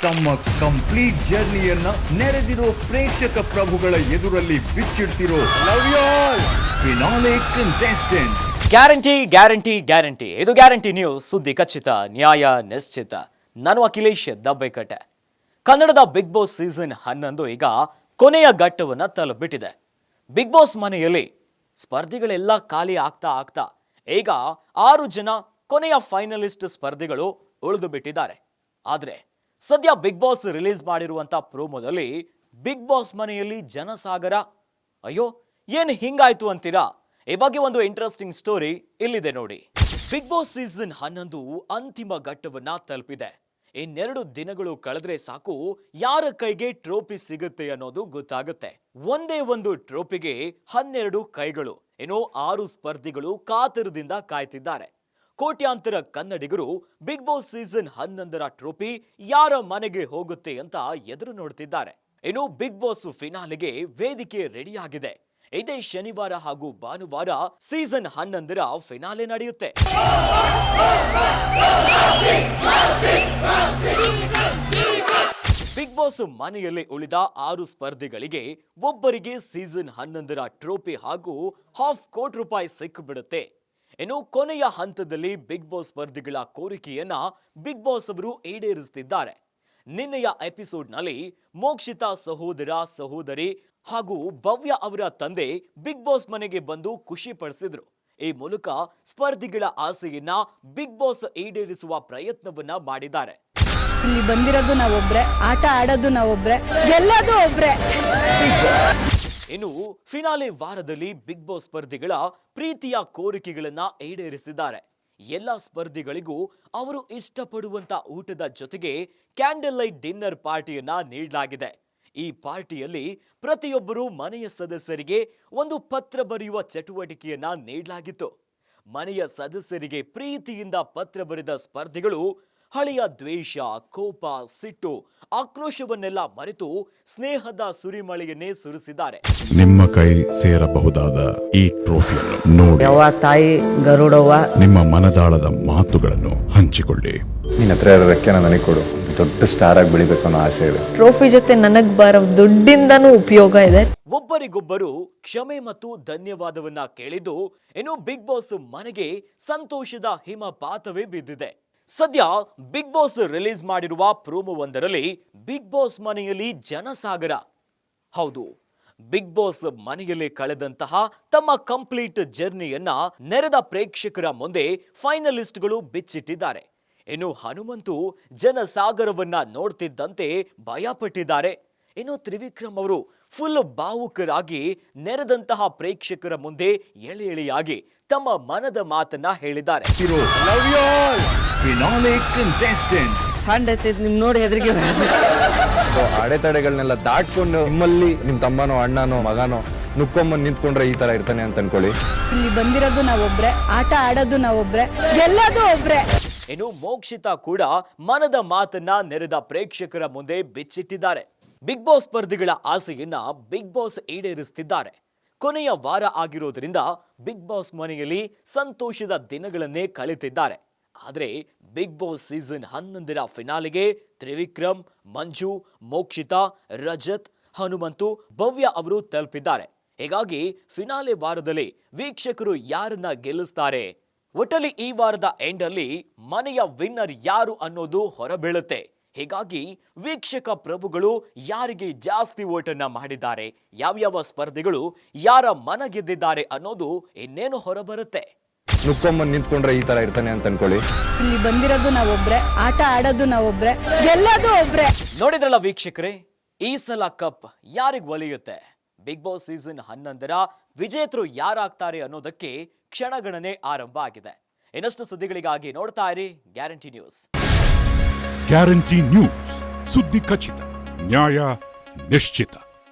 ತಮ್ಮ ಕಂಪ್ಲೀಟ್ ಜರ್ನಿಯನ್ನ ನೆರೆದಿರೋ ಪ್ರೇಕ್ಷಕ ಪ್ರಭುಗಳ ಎದುರಲ್ಲಿ ಬಿಚ್ಚಿಡ್ತಿರೋ finale contestants. Guarantee guarantee guarantee, ಇದು ಗ್ಯಾರಂಟಿ ನ್ಯೂಸ್. ಸುದ್ದಿ ಖಚಿತ, ನ್ಯಾಯ ನಿಶ್ಚಿತ. ನಾನು ಅಖಿಲೇಶ್ ದಬ್ಬೆಕಟ್ಟೆ. ಕನ್ನಡದ ಬಿಗ್ ಬಾಸ್ ಸೀಸನ್ 11 ಈಗ ಕೊನೆಯ ಘಟ್ಟವನ್ನ ತಲುಪಿಬಿಟ್ಟಿದೆ. ಬಿಗ್ ಬಾಸ್ ಮನೆಯಲ್ಲಿ ಸ್ಪರ್ಧಿಗಳೆಲ್ಲ ಖಾಲಿ ಆಗ್ತಾ ಈಗ 6 ಜನ ಕೊನೆಯ ಫೈನಲಿಸ್ಟ್ ಸ್ಪರ್ಧಿಗಳು ಉಳಿದು ಬಿಟ್ಟಿದ್ದಾರೆ. ಆದರೆ ಸದ್ಯ ಬಿಗ್ ಬಾಸ್ ರಿಲೀಸ್ ಮಾಡಿರುವಂತ ಪ್ರೋಮೋದಲ್ಲಿ ಬಿಗ್ ಬಾಸ್ ಮನೆಯಲ್ಲಿ ಜನಸಾಗರ, ಅಯ್ಯೋ ಏನು ಹಿಂಗಾಯ್ತು ಅಂತೀರಾ? ಈ ಬಗ್ಗೆ ಒಂದು ಇಂಟ್ರೆಸ್ಟಿಂಗ್ ಸ್ಟೋರಿ ಇಲ್ಲಿದೆ ನೋಡಿ. ಬಿಗ್ ಬಾಸ್ ಸೀಸನ್ 11 ಅಂತಿಮ ಘಟ್ಟವನ್ನ ತಲುಪಿದೆ. ಇನ್ನೆರಡು ದಿನಗಳು ಕಳೆದ್ರೆ ಸಾಕು ಯಾರ ಕೈಗೆ ಟ್ರೋಫಿ ಸಿಗುತ್ತೆ ಅನ್ನೋದು ಗೊತ್ತಾಗುತ್ತೆ. ಒಂದೇ ಒಂದು ಟ್ರೋಫಿಗೆ 12 ಕೈಗಳು, ಏನೋ 6 ಸ್ಪರ್ಧಿಗಳು ಕಾತರದಿಂದ ಕಾಯ್ತಿದ್ದಾರೆ. ಕೋಟ್ಯಾಂತರ ಕನ್ನಡಿಗರು ಬಿಗ್ ಬಾಸ್ ಸೀಸನ್ 11ರ ಟ್ರೋಫಿ ಯಾರ ಮನೆಗೆ ಹೋಗುತ್ತೆ ಅಂತ ಎದುರು ನೋಡ್ತಿದ್ದಾರೆ. ಇನ್ನು ಬಿಗ್ ಬಾಸ್ ಫಿನಾಲೆಗೆ ವೇದಿಕೆ ರೆಡಿಯಾಗಿದೆ. ಇದೇ ಶನಿವಾರ ಹಾಗೂ ಭಾನುವಾರ ಸೀಸನ್ 11ರ ಫಿನಾಲೆ ನಡೆಯುತ್ತೆ. ಬಿಗ್ ಬಾಸ್ ಮನೆಯಲ್ಲಿ ಉಳಿದ 6 ಸ್ಪರ್ಧಿಗಳಿಗೆ ಒಬ್ಬರಿಗೆ ಸೀಸನ್ 11ರ ಟ್ರೋಫಿ ಹಾಗೂ ₹500,000 ಸಿಕ್ಕಿಬಿಡುತ್ತೆ. ಇನ್ನು ಕೊನೆಯ ಹಂತದಲ್ಲಿ ಬಿಗ್ ಬಾಸ್ ಸ್ಪರ್ಧಿಗಳ ಕೋರಿಕೆಯನ್ನ ಬಿಗ್ ಬಾಸ್ ಅವರು ಈಡೇರಿಸುತ್ತಿದ್ದಾರೆ. ನಿನ್ನೆಯ ಎಪಿಸೋಡ್ನಲ್ಲಿ ಮೋಕ್ಷಿತಾ ಸಹೋದರ ಸಹೋದರಿ ಹಾಗೂ ಭವ್ಯ ಅವರ ತಂದೆ ಬಿಗ್ ಬಾಸ್ ಮನೆಗೆ ಬಂದು ಖುಷಿ ಪಡಿಸಿದ್ರು. ಈ ಮೂಲಕ ಸ್ಪರ್ಧಿಗಳ ಆಸೆಯನ್ನ ಬಿಗ್ ಬಾಸ್ ಈಡೇರಿಸುವ ಪ್ರಯತ್ನವನ್ನ ಮಾಡಿದ್ದಾರೆ. ಇಲ್ಲಿ ಬಂದಿರೋದು ನಾವೊಬ್ರೆ, ಆಟ ಆಡೋದು ನಾವೊಬ್ರೆ, ಗೆಲ್ಲೋದು ಒಬ್ರೆ. ಇನ್ನು ಫಿನಾಲೆ ವಾರದಲ್ಲಿ ಬಿಗ್ ಬಾಸ್ ಸ್ಪರ್ಧಿಗಳ ಪ್ರೀತಿಯ ಕೋರಿಕೆಗಳನ್ನ ಈಡೇರಿಸಿದ್ದಾರೆ. ಎಲ್ಲ ಸ್ಪರ್ಧಿಗಳಿಗೂ ಅವರು ಇಷ್ಟಪಡುವಂತ ಊಟದ ಜೊತೆಗೆ ಕ್ಯಾಂಡಲ್ ಲೈಟ್ ಡಿನ್ನರ್ ಪಾರ್ಟಿಯನ್ನ ನೀಡಲಾಗಿದೆ. ಈ ಪಾರ್ಟಿಯಲ್ಲಿ ಪ್ರತಿಯೊಬ್ಬರು ಮನೆಯ ಸದಸ್ಯರಿಗೆ ಒಂದು ಪತ್ರ ಬರೆಯುವ ಚಟುವಟಿಕೆಯನ್ನ ನೀಡಲಾಗಿತ್ತು. ಮನೆಯ ಸದಸ್ಯರಿಗೆ ಪ್ರೀತಿಯಿಂದ ಪತ್ರ ಬರೆದ ಸ್ಪರ್ಧಿಗಳು ಹಳೆಯ ದ್ವೇಷ, ಕೋಪ, ಸಿಟ್ಟು, ಆಕ್ರೋಶವನ್ನೆಲ್ಲ ಮರೆತು ಸ್ನೇಹದ ಸುರಿಮಳೆಯನ್ನೇ ಸುರಿಸಿದ್ದಾರೆ. ನಿಮ್ಮ ಕೈ ಸೇರಬಹುದಾದ ಈ ಟ್ರೋಫಿಯನ್ನು ನೋಡಿ ತಾಯಿ ಗರುಡವ್ವ ನಿಮ್ಮ ಮನದಾಳದ ಮಾತುಗಳನ್ನು ಹಂಚಿಕೊಳ್ಳಿ. ನಿನ್ನ ಹತ್ರ ಇರೋ ರೆಕ್ಕೆನ ನನಗೆ ಕೊಡು. ದೊಡ್ಡ ಸ್ಟಾರ್ ಆಗಿ ಬೆಳಿಬೇಕು ಅನ್ನೋ ಆಸೆ ಇದೆ. ಟ್ರೋಫಿ ಜೊತೆ ನನಗ್ ಬರೋ ದುಡ್ಡಿಂದನೂ ಉಪಯೋಗ ಇದೆ. ಒಬ್ಬರಿಗೊಬ್ಬರು ಕ್ಷಮೆ ಮತ್ತು ಧನ್ಯವಾದವನ್ನ ಕೇಳಿದ್ದು ಇನ್ನು ಬಿಗ್ ಬಾಸ್ ಮನೆಗೆ ಸಂತೋಷದ ಹಿಮಪಾತವೇ ಬಿದ್ದಿದೆ. ಸದ್ಯ ಬಿಗ್ ಬಾಸ್ ರಿಲೀಸ್ ಮಾಡಿರುವ ಪ್ರೋಮೋ ಒಂದರಲ್ಲಿ ಬಿಗ್ ಬಾಸ್ ಮನೆಯಲ್ಲಿ ಜನಸಾಗರ, ಹೌದು, ಬಿಗ್ ಬಾಸ್ ಮನೆಯಲ್ಲಿ ಕಳೆದಂತಹ ತಮ್ಮ ಕಂಪ್ಲೀಟ್ ಜರ್ನಿಯನ್ನ ನೆರೆದ ಪ್ರೇಕ್ಷಕರ ಮುಂದೆ ಫೈನಲಿಸ್ಟ್ಗಳು ಬಿಚ್ಚಿಟ್ಟಿದ್ದಾರೆ. ಇನ್ನು ಹನುಮಂತು ಜನಸಾಗರವನ್ನ ನೋಡ್ತಿದ್ದಂತೆ ಭಯಪಟ್ಟಿದ್ದಾರೆ. ಇನ್ನು ತ್ರಿವಿಕ್ರಮ್ ಅವರು ಫುಲ್ ಭಾವುಕರಾಗಿ ನೆರೆದಂತಹ ಪ್ರೇಕ್ಷಕರ ಮುಂದೆ ಎಳೆಯಾಗಿ ತಮ್ಮ ಮನದ ಮಾತನ್ನ ಹೇಳಿದ್ದಾರೆ. ಫಿನಾಲೆ ಕಂಟೆಸ್ಟೆಂಟ್ಸ್ ನಿಮ್ ನೋಡಿ ಹೆದರಿಕೆ. ಅಡೆತಡೆಗಳನ್ನೆಲ್ಲ ದಾಟ್ಕೊಂಡು ನಿಮ್ಮಲ್ಲಿ ನಿಮ್ ತಮ್ಮನೋ ಅಣ್ಣನೋ ಮಗನೋ ನುಕ್ಕೊಂಬಂದು ನಿಂತ್ಕೊಂಡ್ರೆ ಈ ತರ ಇರ್ತಾನೆ ಅಂತ ಅನ್ಕೊಳ್ಳಿ. ಇಲ್ಲಿ ಬಂದಿರೋದು ನಾವೊಬ್ರೆ, ಆಟ ಆಡೋದು ನಾವೊಬ್ರೆ, ಗೆಲ್ಲೋದು ಒಬ್ರೆ. ಇನ್ನು ಮೋಕ್ಷಿತಾ ಕೂಡ ಮನದ ಮಾತನ್ನ ನೆರೆದ ಪ್ರೇಕ್ಷಕರ ಮುಂದೆ ಬಿಚ್ಚಿಟ್ಟಿದ್ದಾರೆ. ಬಿಗ್ ಬಾಸ್ ಸ್ಪರ್ಧಿಗಳ ಆಸೆಯನ್ನ ಬಿಗ್ ಬಾಸ್ ಈಡೇರಿಸುತ್ತಿದ್ದಾರೆ. ಕೊನೆಯ ವಾರ ಆಗಿರೋದ್ರಿಂದ ಬಿಗ್ ಬಾಸ್ ಮನೆಯಲ್ಲಿ ಸಂತೋಷದ ದಿನಗಳನ್ನೇ ಕಳೆತಿದ್ದಾರೆ. ಆದರೆ ಬಿಗ್ ಬಾಸ್ ಸೀಸನ್ 11ರ ಫಿನಾಲೆಗೆ ತ್ರಿವಿಕ್ರಮ್, ಮಂಜು, ಮೋಕ್ಷಿತಾ, ರಜತ್, ಹನುಮಂತು, ಭವ್ಯ ಅವರು ತಲುಪಿದ್ದಾರೆ. ಹೀಗಾಗಿ ಫಿನಾಲೆ ವಾರದಲ್ಲಿ ವೀಕ್ಷಕರು ಯಾರನ್ನ ಗೆಲ್ಲಿಸ್ತಾರೆ, ಒಟ್ಟಲ್ಲಿ ಈ ವಾರದ ಎಂಡ್ ಅಲ್ಲಿ ಮನೆಯ ವಿನ್ನರ್ ಯಾರು ಅನ್ನೋದು ಹೊರಬೀಳುತ್ತೆ. ಹೀಗಾಗಿ ವೀಕ್ಷಕ ಪ್ರಭುಗಳು ಯಾರಿಗೆ ಜಾಸ್ತಿ ಓಟನ್ನ ಮಾಡಿದ್ದಾರೆ, ಯಾವ್ಯಾವ ಸ್ಪರ್ಧಿಗಳು ಯಾರ ಮನ ಗೆದ್ದಿದ್ದಾರೆ ಅನ್ನೋದು ಇನ್ನೇನು ಹೊರಬರುತ್ತೆ. ನುಕ್ಕೊಂಬಂದು ನಿಂತ್ಕೊಂಡ್ರೆ ಈ ತರ ಇರ್ತಾನೆ ಅಂತ ಅನ್ಕೊಳ್ಳಿ. ಇಲ್ಲಿ ಬಂದಿರೋದು ನಾವೊಬ್ರೆ, ಆಟ ಆಡೋದು ನಾವೊಬ್ರೆ, ಗೆಲ್ಲೋದು ಒಬ್ರೆ. ನೋಡಿದ್ರಲ್ಲ ವೀಕ್ಷಕರೇ, ಈ ಸಲ ಕಪ್ ಯಾರಿಗ್ ಒಲಿಯುತ್ತೆ? ಬಿಗ್ ಬಾಸ್ ಸೀಸನ್ 11ರ ವಿಜೇತರು ಯಾರಾಗ್ತಾರೆ ಅನ್ನೋದಕ್ಕೆ ಕ್ಷಣಗಣನೆ ಆರಂಭ ಆಗಿದೆ. ಇನ್ನಷ್ಟು ಸುದ್ದಿಗಳಿಗಾಗಿ ನೋಡ್ತಾ ಇರಿ ಗ್ಯಾರಂಟಿ ನ್ಯೂಸ್. ಗ್ಯಾರಂಟಿ ನ್ಯೂಸ್, ಸುದ್ದಿ ಖಚಿತ, ನ್ಯಾಯ ನಿಶ್ಚಿತ.